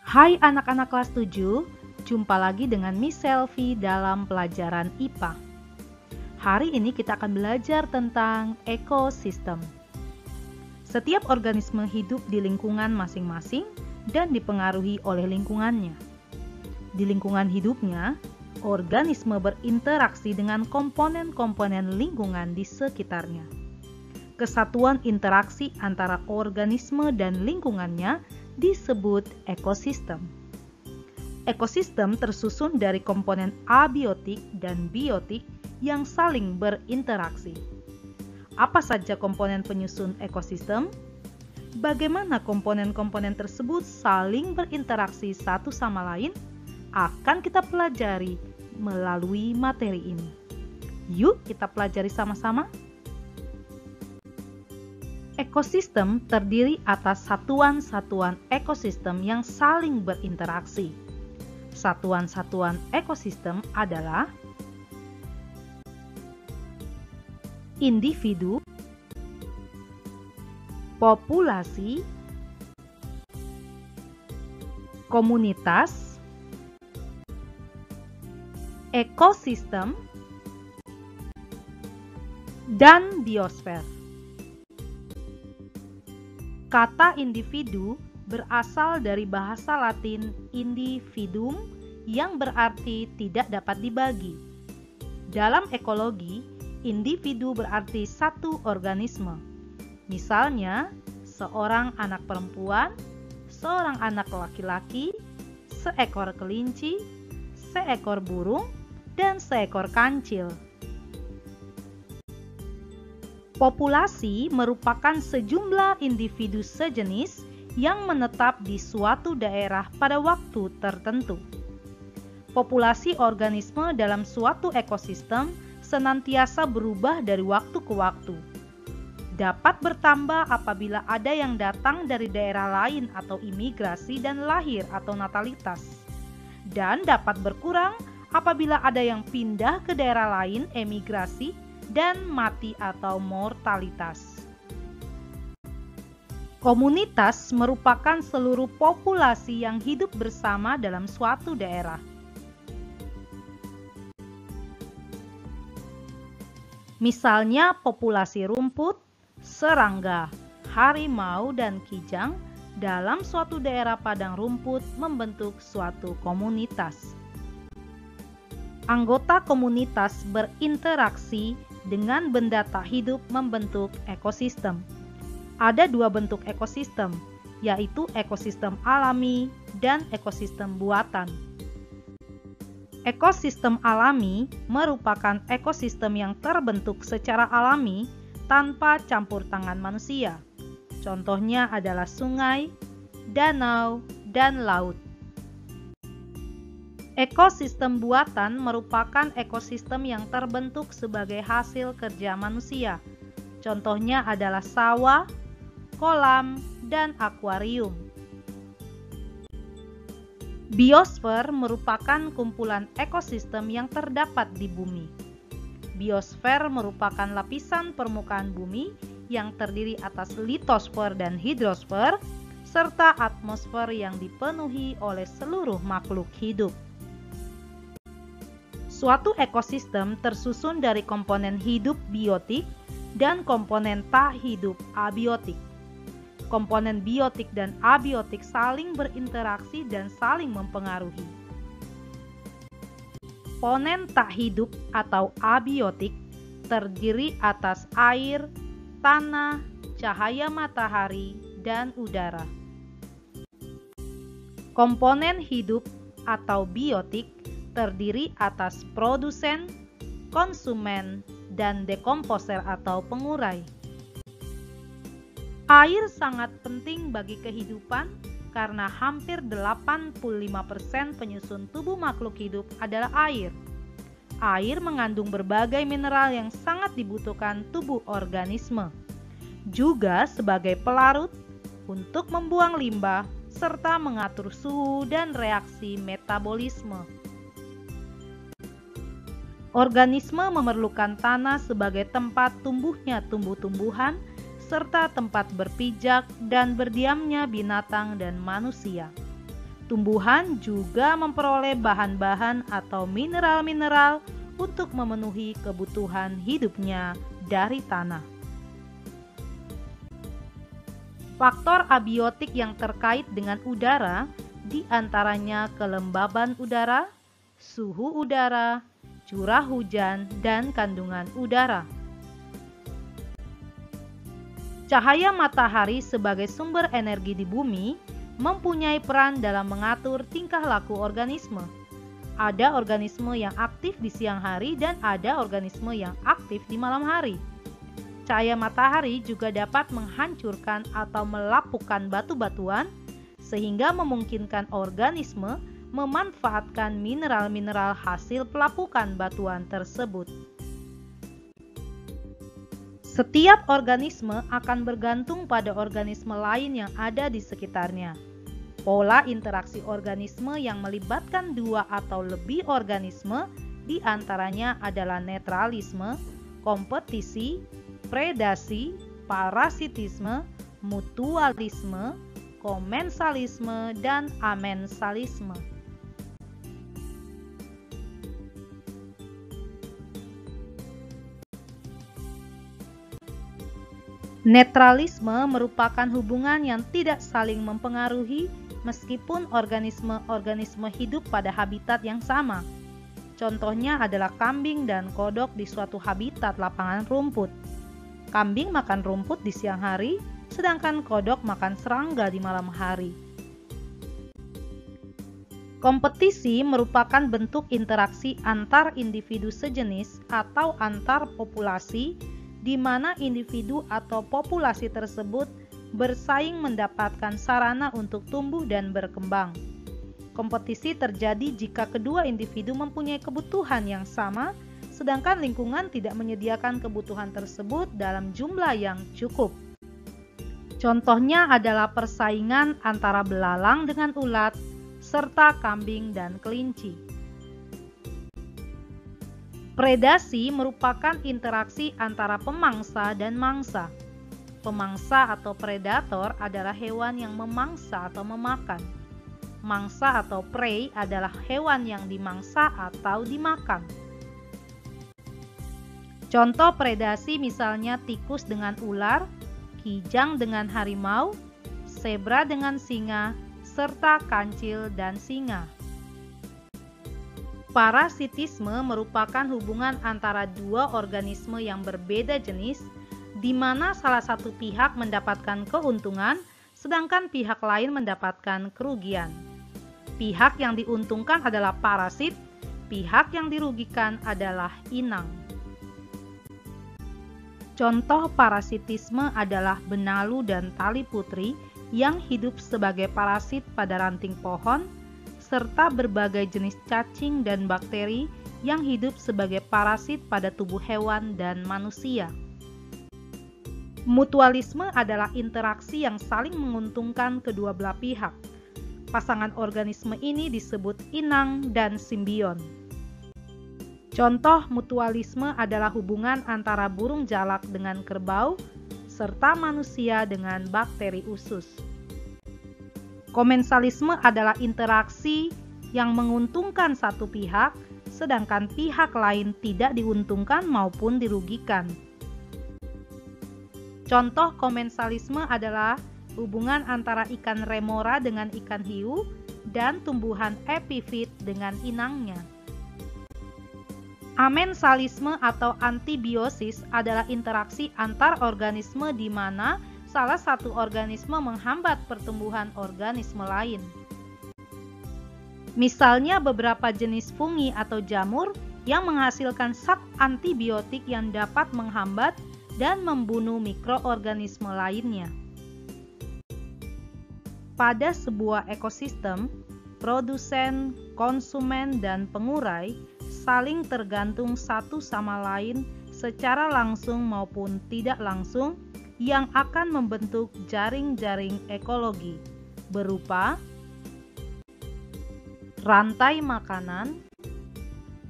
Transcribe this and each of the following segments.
Hai anak-anak kelas 7, jumpa lagi dengan Miss Selvi dalam pelajaran IPA. Hari ini kita akan belajar tentang ekosistem. Setiap organisme hidup di lingkungan masing-masing dan dipengaruhi oleh lingkungannya. Di lingkungan hidupnya, organisme berinteraksi dengan komponen-komponen lingkungan di sekitarnya. Kesatuan interaksi antara organisme dan lingkungannya disebut ekosistem. Ekosistem tersusun dari komponen abiotik dan biotik yang saling berinteraksi. Apa saja komponen penyusun ekosistem? Bagaimana komponen-komponen tersebut saling berinteraksi satu sama lain? Akan kita pelajari melalui materi ini. Yuk kita pelajari sama-sama. Ekosistem terdiri atas satuan-satuan ekosistem yang saling berinteraksi. Satuan-satuan ekosistem adalah individu, populasi, komunitas, ekosistem, dan biosfer. Kata individu berasal dari bahasa Latin individuum yang berarti tidak dapat dibagi. Dalam ekologi, individu berarti satu organisme. Misalnya, seorang anak perempuan, seorang anak laki-laki, seekor kelinci, seekor burung, dan seekor kancil. Populasi merupakan sejumlah individu sejenis yang menetap di suatu daerah pada waktu tertentu. Populasi organisme dalam suatu ekosistem senantiasa berubah dari waktu ke waktu. Dapat bertambah apabila ada yang datang dari daerah lain atau imigrasi dan lahir atau natalitas. Dan dapat berkurang apabila ada yang pindah ke daerah lain, emigrasi, dan mati atau mortalitas. Komunitas merupakan seluruh populasi yang hidup bersama dalam suatu daerah. Misalnya populasi rumput, serangga, harimau, dan kijang dalam suatu daerah padang rumput membentuk suatu komunitas. Anggota komunitas berinteraksi dengan benda tak hidup membentuk ekosistem. Ada dua bentuk ekosistem, yaitu ekosistem alami dan ekosistem buatan. Ekosistem alami merupakan ekosistem yang terbentuk secara alami tanpa campur tangan manusia. Contohnya adalah sungai, danau, dan laut. Ekosistem buatan merupakan ekosistem yang terbentuk sebagai hasil kerja manusia. Contohnya adalah sawah, kolam, dan akuarium. Biosfer merupakan kumpulan ekosistem yang terdapat di bumi. Biosfer merupakan lapisan permukaan bumi yang terdiri atas litosfer dan hidrosfer, serta atmosfer yang dipenuhi oleh seluruh makhluk hidup. Suatu ekosistem tersusun dari komponen hidup biotik dan komponen tak hidup abiotik. Komponen biotik dan abiotik saling berinteraksi dan saling mempengaruhi. Komponen tak hidup atau abiotik terdiri atas air, tanah, cahaya matahari, dan udara. Komponen hidup atau biotik terdiri atas produsen, konsumen, dan dekomposer atau pengurai. Air sangat penting bagi kehidupan karena hampir 85% penyusun tubuh makhluk hidup adalah air. Air mengandung berbagai mineral yang sangat dibutuhkan tubuh organisme, juga sebagai pelarut untuk membuang limbah serta mengatur suhu dan reaksi metabolisme. Organisme memerlukan tanah sebagai tempat tumbuhnya tumbuh-tumbuhan serta tempat berpijak dan berdiamnya binatang dan manusia. Tumbuhan juga memperoleh bahan-bahan atau mineral-mineral untuk memenuhi kebutuhan hidupnya dari tanah. Faktor abiotik yang terkait dengan udara diantaranya kelembaban udara, suhu udara, curah hujan, dan kandungan udara. Cahaya matahari sebagai sumber energi di bumi mempunyai peran dalam mengatur tingkah laku organisme. Ada organisme yang aktif di siang hari dan ada organisme yang aktif di malam hari. Cahaya matahari juga dapat menghancurkan atau melapukkan batu-batuan sehingga memungkinkan organisme memanfaatkan mineral-mineral hasil pelapukan batuan tersebut. Setiap organisme akan bergantung pada organisme lain yang ada di sekitarnya. Pola interaksi organisme yang melibatkan dua atau lebih organisme diantaranya adalah netralisme, kompetisi, predasi, parasitisme, mutualisme, komensalisme, dan amensalisme. Netralisme merupakan hubungan yang tidak saling mempengaruhi meskipun organisme-organisme hidup pada habitat yang sama. Contohnya adalah kambing dan kodok di suatu habitat lapangan rumput. Kambing makan rumput di siang hari, sedangkan kodok makan serangga di malam hari. Kompetisi merupakan bentuk interaksi antar individu sejenis atau antar populasi di mana individu atau populasi tersebut bersaing mendapatkan sarana untuk tumbuh dan berkembang. Kompetisi terjadi jika kedua individu mempunyai kebutuhan yang sama, sedangkan lingkungan tidak menyediakan kebutuhan tersebut dalam jumlah yang cukup. Contohnya adalah persaingan antara belalang dengan ulat, serta kambing dan kelinci. Predasi merupakan interaksi antara pemangsa dan mangsa. Pemangsa atau predator adalah hewan yang memangsa atau memakan. Mangsa atau prey adalah hewan yang dimangsa atau dimakan. Contoh predasi misalnya tikus dengan ular, kijang dengan harimau, zebra dengan singa, serta kancil dan singa. Parasitisme merupakan hubungan antara dua organisme yang berbeda jenis, di mana salah satu pihak mendapatkan keuntungan, sedangkan pihak lain mendapatkan kerugian. Pihak yang diuntungkan adalah parasit, pihak yang dirugikan adalah inang. Contoh parasitisme adalah benalu dan tali putri yang hidup sebagai parasit pada ranting pohon, serta berbagai jenis cacing dan bakteri yang hidup sebagai parasit pada tubuh hewan dan manusia. Mutualisme adalah interaksi yang saling menguntungkan kedua belah pihak. Pasangan organisme ini disebut inang dan simbion. Contoh mutualisme adalah hubungan antara burung jalak dengan kerbau, serta manusia dengan bakteri usus. Komensalisme adalah interaksi yang menguntungkan satu pihak, sedangkan pihak lain tidak diuntungkan maupun dirugikan. Contoh komensalisme adalah hubungan antara ikan remora dengan ikan hiu dan tumbuhan epifit dengan inangnya. Amensalisme atau antibiosis adalah interaksi antar organisme di mana salah satu organisme menghambat pertumbuhan organisme lain. Misalnya beberapa jenis fungi atau jamur yang menghasilkan zat antibiotik yang dapat menghambat dan membunuh mikroorganisme lainnya. Pada sebuah ekosistem, produsen, konsumen, dan pengurai saling tergantung satu sama lain secara langsung maupun tidak langsung yang akan membentuk jaring-jaring ekologi berupa rantai makanan,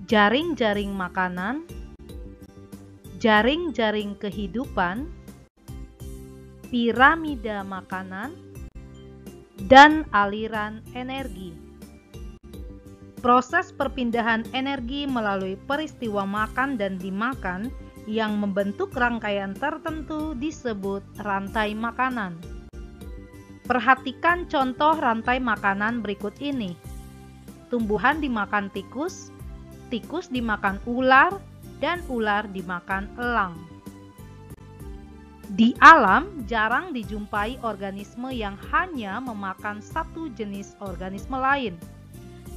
jaring-jaring makanan, jaring-jaring kehidupan, piramida makanan, dan aliran energi. Proses perpindahan energi melalui peristiwa makan dan dimakan yang membentuk rangkaian tertentu disebut rantai makanan. Perhatikan contoh rantai makanan berikut ini. Tumbuhan dimakan tikus, tikus dimakan ular, dan ular dimakan elang. Di alam jarang dijumpai organisme yang hanya memakan satu jenis organisme lain,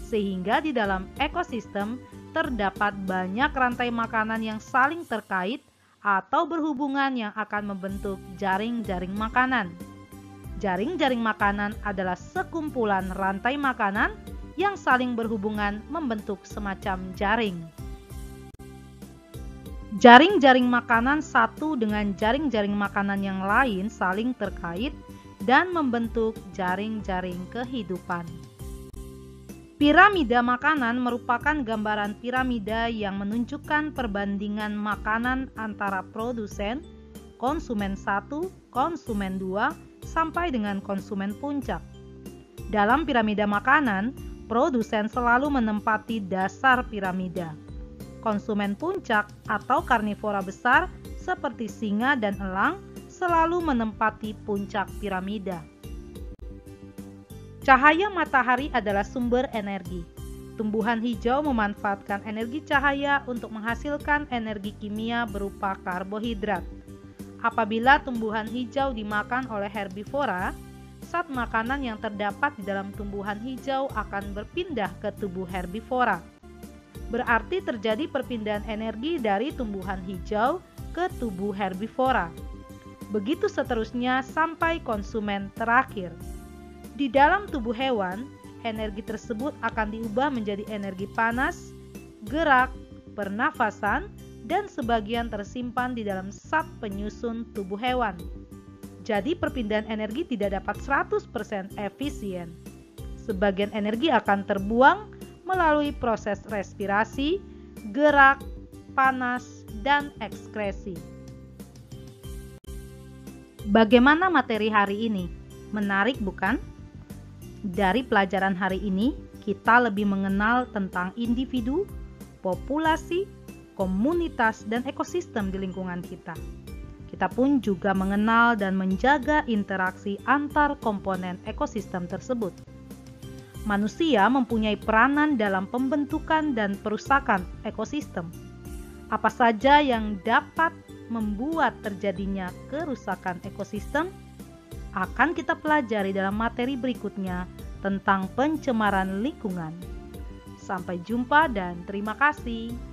sehingga di dalam ekosistem terdapat banyak rantai makanan yang saling terkait atau berhubungan yang akan membentuk jaring-jaring makanan. Jaring-jaring makanan adalah sekumpulan rantai makanan yang saling berhubungan membentuk semacam jaring. Jaring-jaring makanan satu dengan jaring-jaring makanan yang lain saling terkait dan membentuk jaring-jaring kehidupan. Piramida makanan merupakan gambaran piramida yang menunjukkan perbandingan makanan antara produsen, konsumen 1, konsumen 2, sampai dengan konsumen puncak. Dalam piramida makanan, produsen selalu menempati dasar piramida. Konsumen puncak atau karnivora besar seperti singa dan elang selalu menempati puncak piramida. Cahaya matahari adalah sumber energi. Tumbuhan hijau memanfaatkan energi cahaya untuk menghasilkan energi kimia berupa karbohidrat. Apabila tumbuhan hijau dimakan oleh herbivora, zat makanan yang terdapat di dalam tumbuhan hijau akan berpindah ke tubuh herbivora. Berarti terjadi perpindahan energi dari tumbuhan hijau ke tubuh herbivora. Begitu seterusnya sampai konsumen terakhir. Di dalam tubuh hewan, energi tersebut akan diubah menjadi energi panas, gerak, pernafasan, dan sebagian tersimpan di dalam zat penyusun tubuh hewan. Jadi perpindahan energi tidak dapat 100% efisien. Sebagian energi akan terbuang melalui proses respirasi, gerak, panas, dan ekskresi. Bagaimana materi hari ini? Menarik bukan? Dari pelajaran hari ini, kita lebih mengenal tentang individu, populasi, komunitas, dan ekosistem di lingkungan kita. Kita pun juga mengenal dan menjaga interaksi antar komponen ekosistem tersebut. Manusia mempunyai peranan dalam pembentukan dan perusakan ekosistem. Apa saja yang dapat membuat terjadinya kerusakan ekosistem akan kita pelajari dalam materi berikutnya tentang pencemaran lingkungan. Sampai jumpa dan terima kasih.